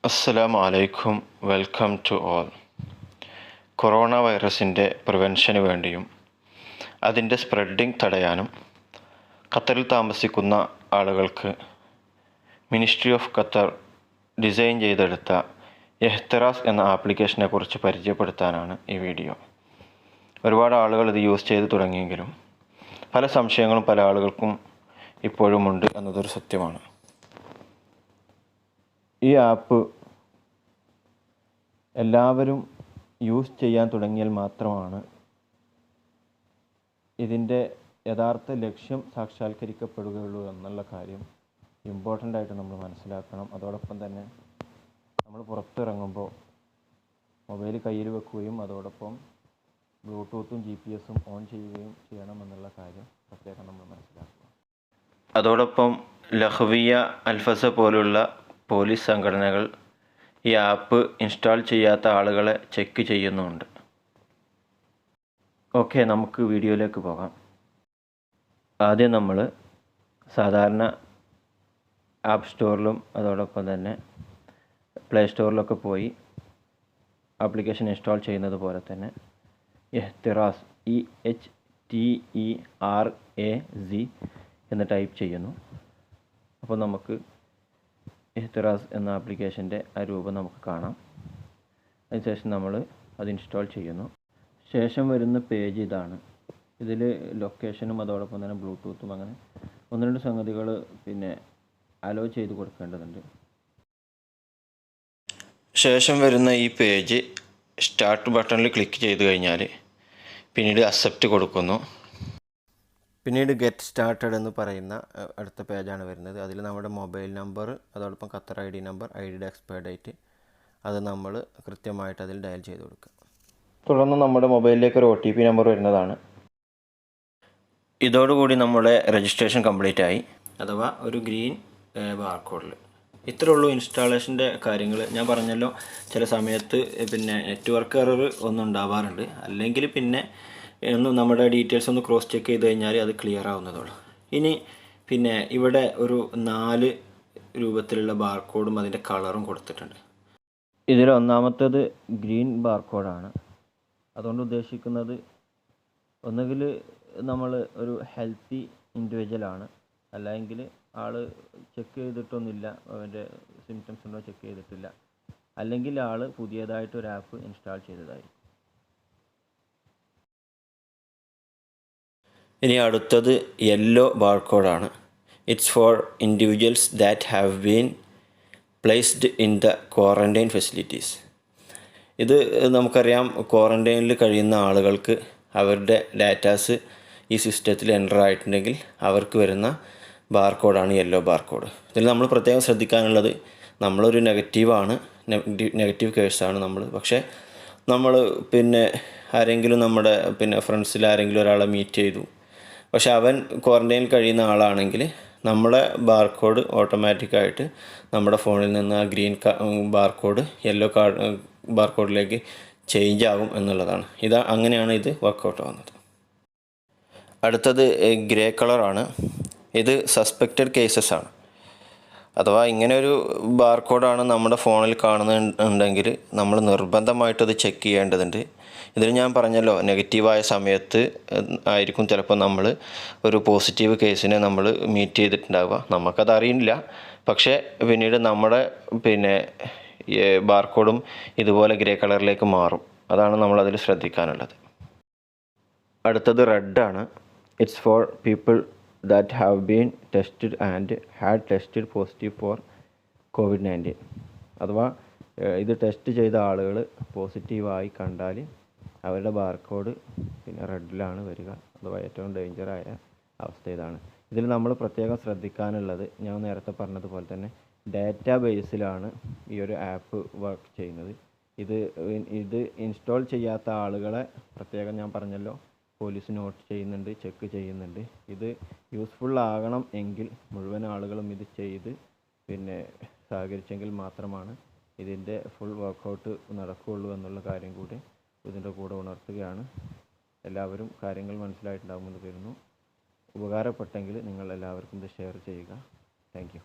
അസ്സലാമു അലൈക്കും. Welcome to all. Corona വൈറസിൻ്റെ പ്രിവെൻഷന് വേണ്ടിയും അതിൻ്റെ സ്പ്രെഡിങ് തടയാനും ഖത്തറിൽ താമസിക്കുന്ന ആളുകൾക്ക് മിനിസ്ട്രി ഓഫ് ഖത്തർ ഡിസൈൻ ചെയ്തെടുത്ത എhteraz എന്ന ആപ്ലിക്കേഷനെ കുറിച്ച് പരിചയപ്പെടുത്താനാണ് ഈ വീഡിയോ. ഒരുപാട് ആളുകൾ ഇത് യൂസ് ചെയ്ത് തുടങ്ങിയെങ്കിലും പല സംശയങ്ങളും പല ആളുകൾക്കും ഇപ്പോഴുമുണ്ട് എന്നതൊരു സത്യമാണ്. ഈ ആപ്പ് എല്ലാവരും യൂസ് ചെയ്യാൻ തുടങ്ങിയാൽ മാത്രമാണ് ഇതിൻ്റെ യഥാർത്ഥ ലക്ഷ്യം സാക്ഷാത്കരിക്കപ്പെടുകയുള്ളൂ എന്നുള്ള കാര്യം ഇമ്പോർട്ടൻ്റ് ആയിട്ട് നമ്മൾ മനസ്സിലാക്കണം. അതോടൊപ്പം തന്നെ നമ്മൾ പുറത്തിറങ്ങുമ്പോൾ മൊബൈൽ കയ്യിൽ വെക്കുകയും അതോടൊപ്പം ബ്ലൂടൂത്തും GPS ഓൺ ചെയ്യുകയും ചെയ്യണമെന്നുള്ള കാര്യം പ്രത്യേകം നമ്മൾ മനസ്സിലാക്കുക. അതോടൊപ്പം ലഹ്വിയ, അൽഫസ പോലുള്ള പോലീസ് സംഘടനകൾ ഈ ആപ്പ് ഇൻസ്റ്റാൾ ചെയ്യാത്ത ആളുകളെ ചെക്ക് ചെയ്യുന്നുണ്ട്. ഓക്കെ, നമുക്ക് വീഡിയോയിലേക്ക് പോകാം. ആദ്യം നമ്മൾ സാധാരണ ആപ്പ് സ്റ്റോറിലും അതോടൊപ്പം തന്നെ പ്ലേ സ്റ്റോറിലൊക്കെ പോയി ആപ്ലിക്കേഷൻ ഇൻസ്റ്റാൾ ചെയ്യുന്നത് പോലെ തന്നെ ehteraz ehteraz എന്ന് ടൈപ്പ് ചെയ്യുന്നു. അപ്പോൾ നമുക്ക് ehteraz എന്ന ആപ്ലിക്കേഷൻ്റെ ആ രൂപം നമുക്ക് കാണാം. അതിനുശേഷം നമ്മൾ അത് ഇൻസ്റ്റാൾ ചെയ്യുന്നു. ശേഷം വരുന്ന പേജ് ഇതാണ്. ഇതിൽ ലൊക്കേഷനും അതോടൊപ്പം തന്നെ ബ്ലൂടൂത്തും അങ്ങനെ ഒന്ന് രണ്ട് സംഗതികൾ അലോ ചെയ്ത് കൊടുക്കേണ്ടതുണ്ട്. ശേഷം വരുന്ന ഈ പേജ് സ്റ്റാർട്ട് ബട്ടണിൽ ക്ലിക്ക് ചെയ്ത് കഴിഞ്ഞാൽ പിന്നീട് അക്സെപ്റ്റ് കൊടുക്കുന്നു. പിന്നീട് ഗെറ്റ് സ്റ്റാർട്ടഡ് എന്ന് പറയുന്ന അടുത്ത പേജാണ് വരുന്നത്. അതിൽ നമ്മുടെ മൊബൈൽ നമ്പർ അതോടൊപ്പം ഖത്തർ ID നമ്പർ, ഐഡിയുടെ എക്സ്പയർ ഡേറ്റ് അത് നമ്മൾ കൃത്യമായിട്ട് അതിൽ ഡയൽ ചെയ്ത് കൊടുക്കുക. തുടർന്ന് നമ്മുടെ മൊബൈലിലേക്ക് ഒരു OTP നമ്പർ വരുന്നതാണ്. ഇതോടുകൂടി നമ്മുടെ രജിസ്ട്രേഷൻ കംപ്ലീറ്റ് ആയി, അഥവാ ഒരു ഗ്രീൻ ബാർകോഡിൽ. ഇത്രേ ഉള്ളൂ ഇൻസ്റ്റാളേഷൻ്റെ കാര്യങ്ങൾ. ഞാൻ പറഞ്ഞല്ലോ, ചില സമയത്ത് നെറ്റ്വർക്ക് എറർ ഒന്നും ഉണ്ടാവാറുണ്ട്. അല്ലെങ്കിൽ നമ്മുടെ ഡീറ്റെയിൽസ് ഒന്ന് ക്രോസ് ചെക്ക് ചെയ്ത് കഴിഞ്ഞാൽ അത് ക്ലിയർ ആവുന്നതുള്ളൂ. ഇനി ഇവിടെ ഒരു 4 രൂപത്തിലുള്ള ബാർകോഡും അതിൻ്റെ കളറും കൊടുത്തിട്ടുണ്ട്. ഇതിൽ ഒന്നാമത്തേത് ഗ്രീൻ ബാർകോഡാണ്. അതുകൊണ്ട് ഉദ്ദേശിക്കുന്നത് ഒന്നുകിൽ നമ്മൾ ഒരു ഹെൽത്തി ഇൻഡിവിജ്വലാണ്, അല്ലെങ്കിൽ ആൾ ചെക്ക് ചെയ്തിട്ടൊന്നുമില്ല, അവൻ്റെ സിംറ്റംസ് ഉണ്ടോ ചെക്ക് ചെയ്തിട്ടില്ല, അല്ലെങ്കിൽ ആൾ പുതിയതായിട്ടൊരു ആപ്പ് ഇൻസ്റ്റാൾ ചെയ്തതായിരിക്കും. ഇനി അടുത്തത് യെല്ലോ ബാർകോഡാണ്. It's for individuals that have been placed in the quarantine facilities. ഇത് നമുക്കറിയാം, ക്വാറൻറ്റൈനിൽ കഴിയുന്ന ആളുകൾക്ക് അവരുടെ ഡാറ്റാസ് ഈ സിസ്റ്റത്തിൽ എൻ്റർ ആയിട്ടുണ്ടെങ്കിൽ അവർക്ക് വരുന്ന ബാർകോഡാണ് യെല്ലോ ബാർകോഡ്. ഇതിൽ നമ്മൾ പ്രത്യേകം ശ്രദ്ധിക്കാനുള്ളത്, നമ്മളൊരു നെഗറ്റീവ് കേസാണ് നമ്മൾ. പക്ഷേ നമ്മൾ ആരെങ്കിലും നമ്മുടെ ഫ്രണ്ട്സിൽ ആരെങ്കിലും ഒരാളെ മീറ്റ് ചെയ്തു, പക്ഷെ അവൻ ക്വാറൻറ്റൈനിൽ കഴിയുന്ന ആളാണെങ്കിൽ നമ്മുടെ ബാർകോഡ് ഓട്ടോമാറ്റിക്കായിട്ട് നമ്മുടെ ഫോണിൽ നിന്ന് ആ ഗ്രീൻ ബാർകോഡ് യെല്ലോ ബാർകോഡിലേക്ക് ചേഞ്ച് ആകും എന്നുള്ളതാണ്. അങ്ങനെയാണ് ഇത് വർക്കൗട്ട് ആവുന്നത്. അടുത്തത് ഗ്രേ കളറാണ്. ഇത് സസ്പെക്റ്റഡ് കേസസ് ആണ്. അഥവാ ഇങ്ങനെയൊരു ബാർകോഡാണ് നമ്മുടെ ഫോണിൽ കാണുന്നുണ്ടെങ്കിൽ നമ്മൾ നിർബന്ധമായിട്ടത് ചെക്ക് ചെയ്യേണ്ടതുണ്ട്. ഇതിൽ ഞാൻ പറഞ്ഞല്ലോ, നെഗറ്റീവായ സമയത്ത് ആയിരിക്കും ചിലപ്പോൾ നമ്മൾ ഒരു പോസിറ്റീവ് കേസിനെ നമ്മൾ മീറ്റ് ചെയ്തിട്ടുണ്ടാവുക. നമുക്കതറിയില്ല, പക്ഷേ പിന്നീട് നമ്മുടെ ബാർകോഡും ഇതുപോലെ ഗ്രേ കളറിലേക്ക് മാറും. അതാണ് നമ്മളതിൽ ശ്രദ്ധിക്കാനുള്ളത്. അടുത്തത് റെഡാണ്. It's for people that have been tested and had tested positive for COVID-19. അഥവാ ഇത് ടെസ്റ്റ് ചെയ്ത ആളുകൾ പോസിറ്റീവായി കണ്ടാൽ അവരുടെ ബാർകോഡ് റെഡിലാണ് വരിക. അഥവാ ഏറ്റവും ഡേഞ്ചറായ അവസ്ഥ ഇതാണ്. ഇതിൽ നമ്മൾ പ്രത്യേകം ശ്രദ്ധിക്കാനുള്ളത്, ഞാൻ നേരത്തെ പറഞ്ഞതുപോലെ തന്നെ ഡാറ്റാ ബേസിലാണ് ഈ ഒരു ആപ്പ് വർക്ക് ചെയ്യുന്നത്. ഇത് ഇൻസ്റ്റാൾ ചെയ്യാത്ത ആളുകളെ പ്രത്യേകം ഞാൻ പറഞ്ഞല്ലോ, പോലീസ് നോട്ട് ചെയ്യുന്നുണ്ട്, ചെക്ക് ചെയ്യുന്നുണ്ട്. ഇത് യൂസ്ഫുൾ ആകണം എങ്കിൽ മുഴുവൻ ആളുകളും ഇത് ചെയ്ത് സഹകരിച്ചെങ്കിൽ മാത്രമാണ് ഇതിൻ്റെ ഫുൾ വർക്കൗട്ട് നടക്കുകയുള്ളൂ എന്നുള്ള കാര്യം കൂടി ഇതിൻ്റെ കൂടെ ഉണർത്തുകയാണ്. എല്ലാവരും കാര്യങ്ങൾ മനസ്സിലായിട്ടുണ്ടാകുമെന്ന് കരുതുന്നു. ഉപകാരപ്പെട്ടെങ്കിൽ നിങ്ങൾ എല്ലാവർക്കും ഇത് ഷെയർ ചെയ്യുക. Thank you.